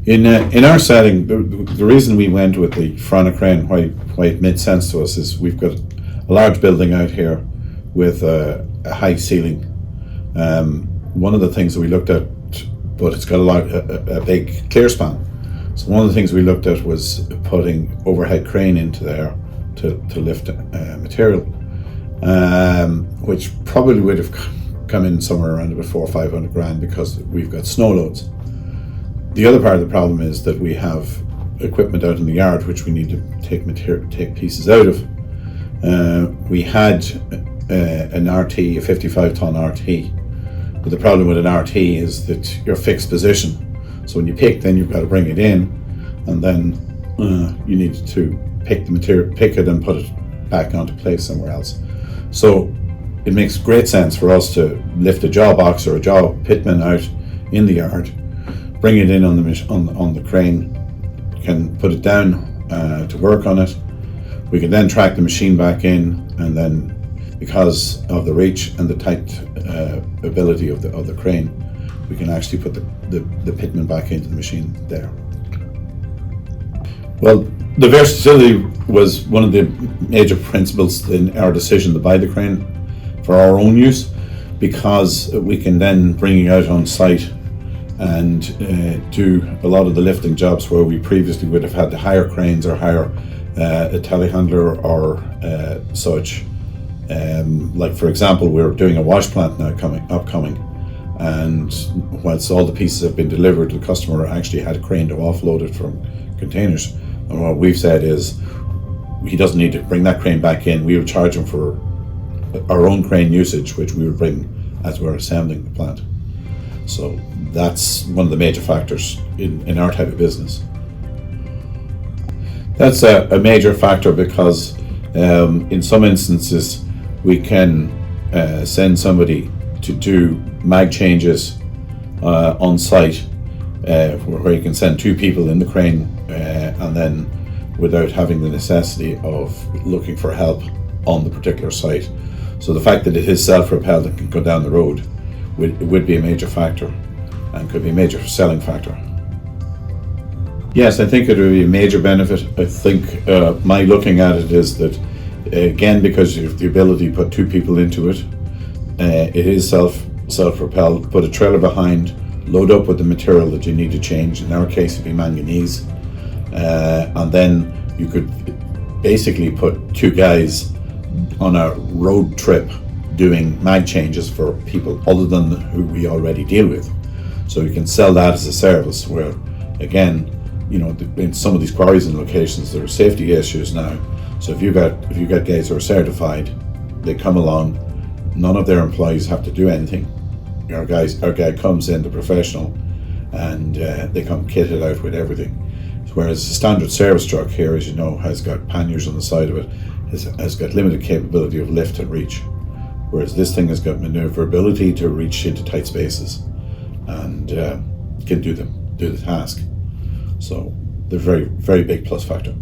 In our setting, the reason we went with the Franna crane, why it made sense to us, is we've got a large building out here with a high ceiling. One of the things that we looked at, but it's got a big clear span. So one of the things we looked at was putting overhead crane into there to lift material, which probably would have come in somewhere around about 400 or 500 grand because we've got snow loads. The other part of the problem is that we have equipment out in the yard which we need to take pieces out of. We had an RT, a 55-ton RT, but the problem with an RT is that you're fixed position. So when you pick, then you've got to bring it in, and then you need to pick the material, pick it and put it back onto place somewhere else. So it makes great sense for us to lift a jaw box or a jaw pitman out in the yard, bring it in on the crane, can put it down to work on it. We can then track the machine back in, and then because of the reach and the tight ability of the crane, we can actually put the pitman back into the machine there. Well, the versatility was one of the major principles in our decision to buy the crane for our own use, because we can then bring it out on site and do a lot of the lifting jobs where we previously would have had to hire cranes or hire a telehandler or such. Like for example, we're doing a wash plant now upcoming, and whilst all the pieces have been delivered, the customer actually had a crane to offload it from containers. And what we've said is he doesn't need to bring that crane back in. We will charge him for our own crane usage, which we would bring as we're assembling the plant. So that's one of the major factors in our type of business. That's a major factor because in some instances we can send somebody to do mag changes on site, where you can send two people in the crane and then without having the necessity of looking for help on the particular site. So the fact that it is self-propelled and can go down the road would be a major factor and could be a major selling factor. Yes, I think it would be a major benefit. I think my looking at it is that, again, because you have the ability to put two people into it, it is self-propelled, put a trailer behind, load up with the material that you need to change. In our case, it'd be manganese. And then you could basically put two guys on a road trip doing mag changes for people other than who we already deal with. So you can sell that as a service where, again, you know, in some of these quarries and locations there are safety issues now. So if you got guys who are certified, they come along, none of their employees have to do anything. Our guy comes in, the professional, and they come kitted out with everything. Whereas the standard service truck here, as you know, has got panniers on the side of it, has got limited capability of lift and reach. Whereas this thing has got maneuverability to reach into tight spaces and can do the task. So they're very, very big plus factor.